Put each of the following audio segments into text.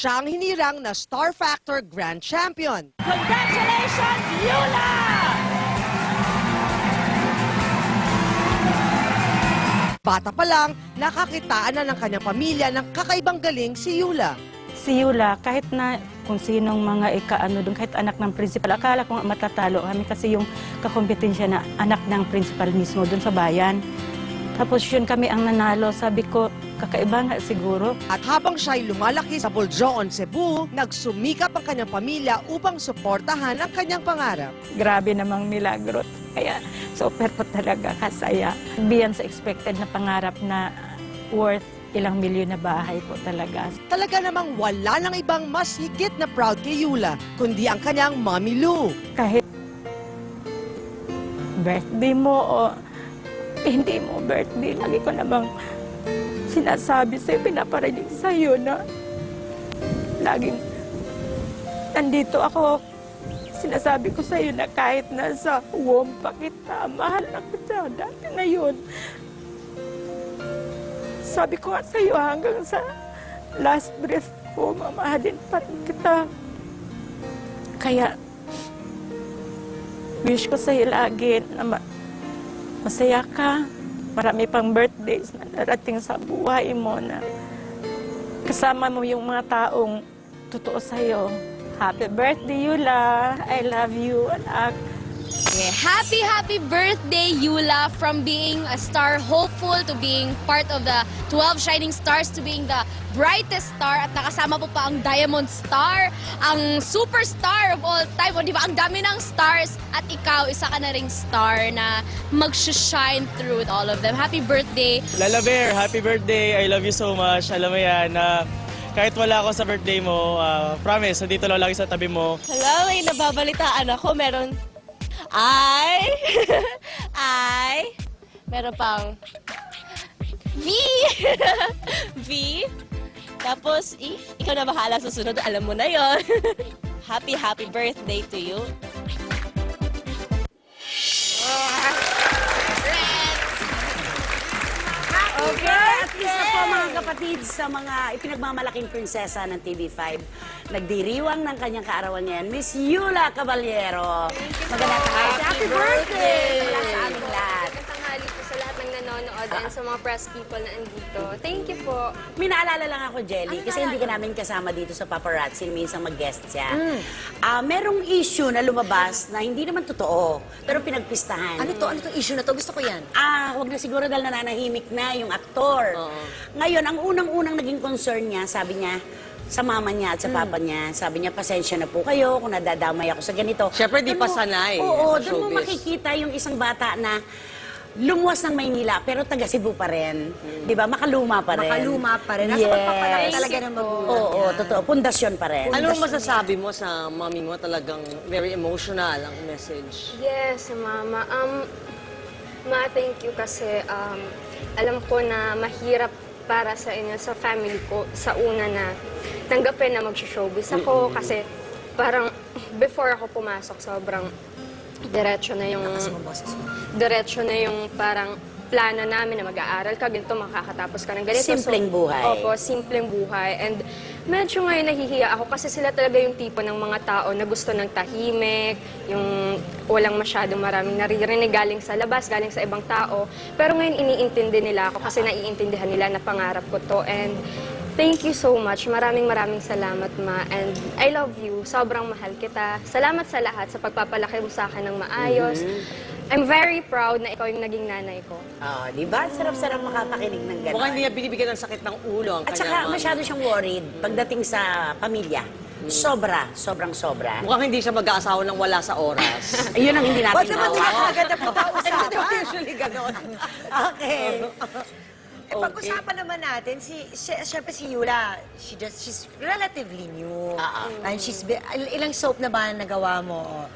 siya ang hinirang na Star Factor Grand Champion. Congratulations, Yula! Bata pa lang, nakakitaan na ng kanyang pamilya ng kakaibang galing si Yula. Si Yula, kahit na kung sinong mga doon, kahit anak ng principal, akala ko matatalo kami kasi yung kakompetensya na anak ng principal mismo doon sa bayan. Tapos yun kami ang nanalo, sabi ko, kakaiba nga siguro. At habang siya'y lumalaki sa Boljoon, Cebu, nagsumikap ang kanyang pamilya upang suportahan ang kanyang pangarap. Grabe namang milagro. Kaya super po talaga kasaya. Beyond sa expected na pangarap na worth ilang milyon na bahay po talaga. Talaga namang wala nang ibang mas higit na proud kay Yula, kundi ang kanyang Mommy Lou. Kahit birthday mo o hindi mo birthday, lagi ko namang sinasabi sa'yo, pinaparinig sa'yo na laging nandito ako. Sinasabi ko sa'yo na kahit nasa womb pa kita, mahal na kita. Dati na yun. Sabi ko nga sa'yo hanggang sa last breath ko, mamahalin pa rin kita. Kaya, wish ko sa'yo lagi na masaya ka. Marami pang birthdays na narating sa buhay mo na kasama mo yung mga taong totoo sa'yo. Happy birthday, Yula. I love you, anak. Yeah. Happy birthday, Yula, from being a star hopeful to being part of the 12 Shining Stars to being the brightest star at nakasama po pa ang Diamond Star, ang superstar of all time. O, di ba? Ang dami ng stars at ikaw, isa ka na ring star na mag-shine through with all of them. Happy birthday. Lala Bear, happy birthday. I love you so much. Alam mo yan na kahit wala ako sa birthday mo, promise, nandito lang lagi sa tabi mo. Hello, may nababalitaan ako. Meron meron pang V. V. Tapos, ikaw na bahala susunod. Alam mo na yon. Happy birthday to you. Okay, at least na po mga kapatid sa mga ipinagmamalaking prinsesa ng TV5. Nagdiriwang ng kanyang kaarawan ngayon, Miss Yula Caballero. Magandang tanghali. Happy birthday! Mula sa aming lahat. Magandang tanghali po sa lahat ng nanonood and sa mga press people na andito. Thank you po. May naalala lang ako, Jelly, kasi hindi ka namin kasama dito sa paparazzi. Minsan mag-guest siya. Merong issue na lumabas na hindi naman totoo, pero pinagpistahan. Ano to issue na to? Gusto ko yan. Huwag na siguro dahil nananahimik na yung aktor. Ngayon, ang unang-unang naging concern niya, sabi niya, sa mama niya at sa papa niya, sabi niya, pasensya na po kayo kung nadadamay ako sa ganito. Siyempre, di pa sanay. Oo, sa doon mo showbiz. makikita yung isang bata na lumuwas ng Maynila, pero taga Cebu pa rin. Di ba? Makaluma pa rin. Makaluma pa rin. Nasa pagpapalaki talaga ng magulang. Oo, totoo. Pundasyon pa rin. Ano masasabi mo sa mami mo? Talagang very emotional ang message. Yes, Mama. Ma, thank you kasi alam ko na mahirap para sa inyo, sa family ko, sa una na tanggapin na mag-showbiz ako kasi parang before ako pumasok, sobrang diretso na yung parang plano namin na mag-aaral ka, ganito, makakatapos ka ng ganito. Simpleng buhay. Opo, simpleng buhay. And medyo ngayon nahihiya ako kasi sila talaga yung tipo ng mga tao na gusto ng tahimik, yung walang masyadong maraming naririnig galing sa labas, galing sa ibang tao. Pero ngayon iniintindi nila ako kasi naiintindihan nila na pangarap ko to. And thank you so much. Maraming salamat, Ma. And I love you. Sobrang mahal kita. Salamat sa lahat sa pagpapalaki mo sa akin ng maayos. I'm very proud na ikaw yung naging nanay ko. Di ba? Sarap-sarap makapakinig ng gano'n. Mukhang hindi niya binibigyan ng sakit ng ulo ang At kanyang saka mami. masyado siyang worried pagdating sa pamilya. Sobrang sobra. Mukhang hindi siya mag-aasawa ng wala sa oras. Yun ang hindi natin Ba't naman mawa. tinakagad na pag-uusapan? Usually gano'n. Okay. Pag-usapan naman natin, syempre si Yula, she's relatively new. And ilang soap na ba nagawa mo?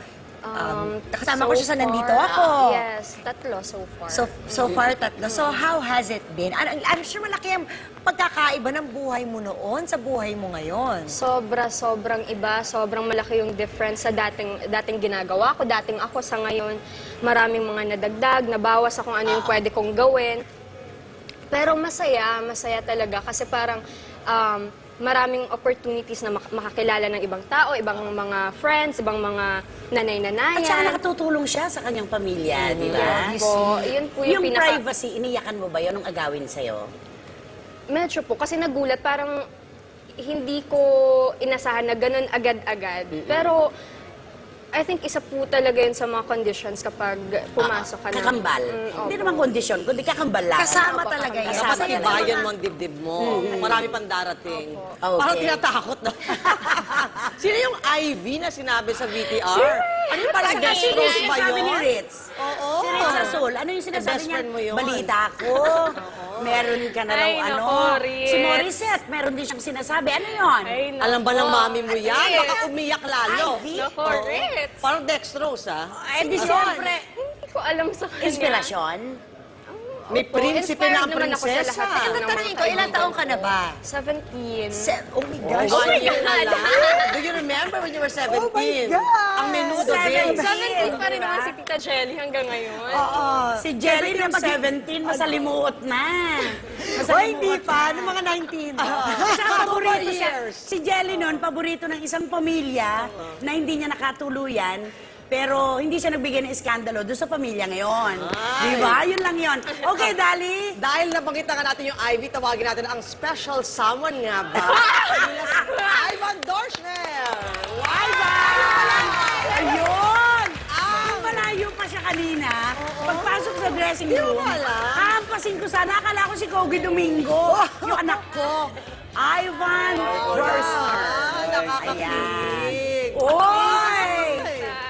Kasama ko siya sa Nandito Ako. Yes, 3 so far. So far, 3. So, how has it been? I'm sure malaki ang pagkakaiba ng buhay mo noon sa buhay mo ngayon. Sobrang iba. Sobrang malaki yung difference sa dating ginagawa ko. Dating ako sa ngayon, maraming mga nadagdag, nabawas sa kung ano yung pwede kong gawin. Pero masaya talaga kasi parang maraming opportunities na makakilala ng ibang tao, ibang mga friends, ibang mga nanay-nanayan. At saka nakatutulong siya sa kanyang pamilya, di ba? Yes po. Yun po yung privacy, iniyakan mo ba yun nung agawin sa'yo? Medyo po, kasi nagulat, parang hindi ko inasahan na ganun agad-agad. Pero, I think isa po talaga yun sa mga conditions kapag pumasok ka na. Kakambal. Hindi naman kondisyon, kundi kakambal lang. Kasama talaga yan. Kasama Dapat talaga. ibayan mo ang dibdib mo. Marami pang darating. Okay. Parang tinatakot na. Sino yung Ivy na sinabi sa VTR? Ano yung parang guest Sino rose yung ba sinasabi ni yun? Ritz? Oo. Si Ritz Azul. Ano yung sinasabi Best niya? friend mo yun. Balita ko. Meron ka na raw Ay, ano. nako, Ritz. Si Morissette, meron din siyang sinasabi. Ano yun? Alam ba ng mami mo yan? Baka umiyak lalo. Ivy? Nako, Oo. Ritz. Parang dextrose, ah. Eh di siyempre, Hindi ko alam sa kanya. inspirasyon. May prinsipe na ang Inspired naman ako sa prinsesa. lahat. Ito tanongin ko, ilang taong ka na ba? 17. Oh my gosh. Oh, 1 year na lang. Do you remember when you were 17? Oh my God! Ang menudo din. 17 pa rin naman si Tita Jelly hanggang ngayon. Si Jelly nung 17, masalimuot na. Oh, hindi pa. Noong mga 19. Siya, paborito siya. years. Si Jelly nun, paborito ng isang pamilya na hindi niya nakatuluyan. Pero hindi siya nagbigay ng iskandalo doon sa pamilya ngayon. Di ba? Yun lang yun. Okay, Dali. Dahil nabanggit na nga natin yung Ivy, tawagin natin ang special someone nga ba? Ivan Dorschner! Ivan! Ayun! Malayo pa siya kanina. Pagpasok sa dressing room, hampasin ko sana. Akala ko si Kogi Domingo, yung anak ko. Ivan Dorschner. Nakakakilig! Oy!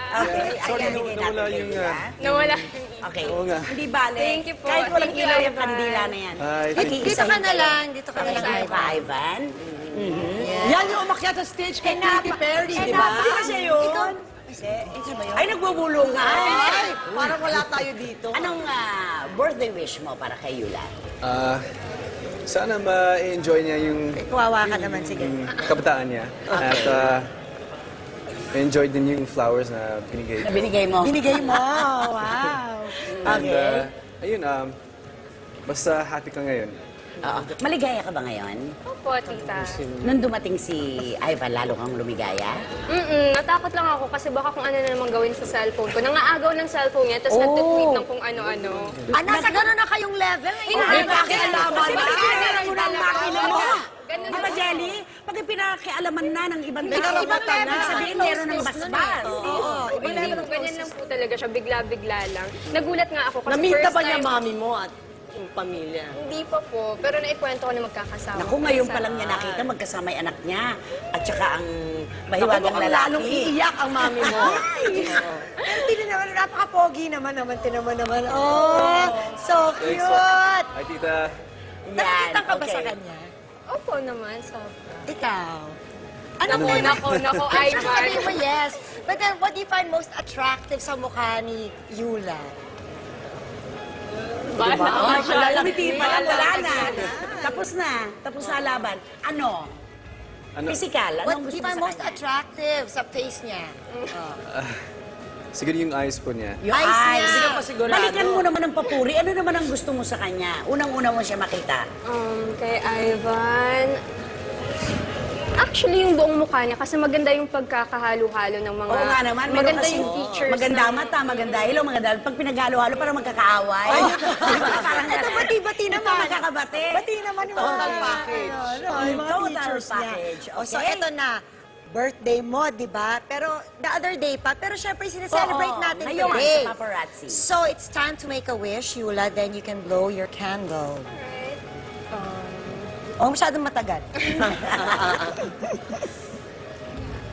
Okay, ayan, bigay natin nawala kay yung, Ila. Nawala. Okay. Oo nga. Hindi bale. Thank you po. Kahit walang Thank you, ilaw yung Ivan. kandila na yan. Hi. Dito ka na lang. Dito ka na lang. Okay, pa, Ivan. Yan yung umakyat sa stage kay Katy Perry, di ba? Hindi ba siya yun? Ay, nagbubulungan. Ay, parang wala tayo dito. Anong birthday wish mo para kay Yula? Sana ma-enjoy niya yung Kawawa ka naman, sige. kabataan niya. At enjoy din yung flowers na binigay Na niya. binigay mo? Binigay mo. Wow. And, Okay. ayun, basta happy ka ngayon. Oo. Maligaya ka ba ngayon? Opo, Tita. Nung dumating si Ivan, lalo kang lumigaya? Natakot lang ako kasi baka kung ano na naman gawin sa cellphone ko. Nangaagaw ng cellphone niya, tapos nag-tweet ng kung ano-ano. Nasa gano'n na kayong level? May pakialaman Kasi na. pakialaman mo ng makina mo. Ganun Di ba, Jelly? Pag pinakialaman na ng ibang May tao, karapatan na. ibig sabihin meron ng basbas. Oo. Hindi po, ganyan lang po talaga siya, bigla-bigla lang. Nagulat nga ako kasi Namita first ba niya time... mami mo at yung pamilya? Hindi pa po, pero naikwento ko na magkakasama. Naku, ngayon Sa- pa lang niya nakita magkasama yung anak niya. At saka ang Naku, mahiwagang mukhang lalong lalaki. iiyak ang mami mo. Pero hindi naman, napaka-pogi naman, tinaman naman. Oh, so cute. Hi, tita. Nakikita ka ba okay. sa kanya? Opo naman, sobra. Ikaw? Nako, Sabi Ivan. mo yes. But then, what do you find most attractive sa mukha ni Yula? Lalaki pa lang, wala na. Tapos na. Tapos na laban. Ano? Ano? Physical. What Anong do gusto you mo find sa most kanya? attractive sa face niya? Siguro yung eyes po niya. Yung Eyes eyes. niya. Hindi ka pa sigurado. Balikan mo naman ang papuri. Ano naman ang gusto mo sa kanya? Unang-una mo siya makita. Kay Ivan... Actually, yung buong mukha niya, kasi maganda yung pagkakahalo-halo ng mga... Oo nga naman. meron Maganda kasing yung features. Maganda ng- mata, maganda ilaw, maganda. Pag pinaghalo-halo, parang magkakaaway. Parang Ito, bati-bati naman. magkakabate. Bati naman yung Total mga- package. Ano, yung mga Total features niya. package, Oh, so, okay. ito na. Birthday mo, di ba? Pero the other day pa. Pero syempre, sineselebrate Oo, natin ngayon, today. sa paparazzi. So, it's time to make a wish, Yula. Then you can blow your candle. Oh, masyadong matagal.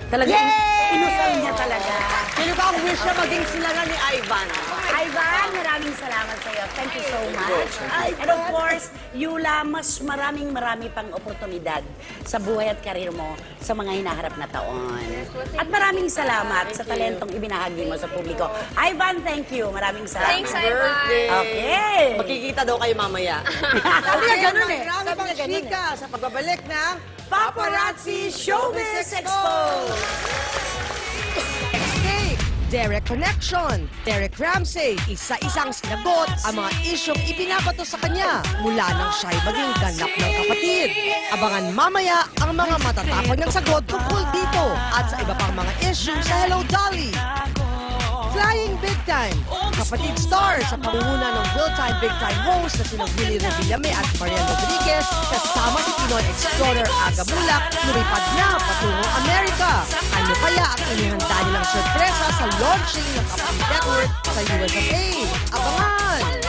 Talaga, Yay! inusal niya talaga. Sino ba ang wish na maging sila na ni Ivan? Ivan, maraming salamat sa iyo. Thank you so much. And of course, Yula, mas marami pang oportunidad sa buhay at karir mo sa mga hinaharap na taon. At maraming salamat sa talentong ibinahagi mo sa publiko. Ivan, thank you. Maraming salamat. Thanks, Ivan. Birthday. Okay. Makikita daw kayo mamaya. Sabi niya ganun eh. Marami Sabi pang niya ganun eh. chika sa pagbabalik ng Paparazzi Showbiz Expo! Next day, Derek Connection. Derek Ramsey, isa-isang sinagot ang mga isyong ibinabato sa kanya mula nang siya'y maging ganap ng kapatid. Abangan mamaya ang mga matatapang niyang sagot tungkol dito at sa iba pang mga issue sa Hello Dolly. Flying Big Time, kapatid star sa pangunguna ng Real Time Big Time host na sina Willie Revillame at Marian Rodriguez kasama si Pinoy Explorer Aga Mulak, lumipad na patungong Amerika. Ano kaya ang inihanda nilang sorpresa sa launching ng Kapatid Network sa US of A? Abangan!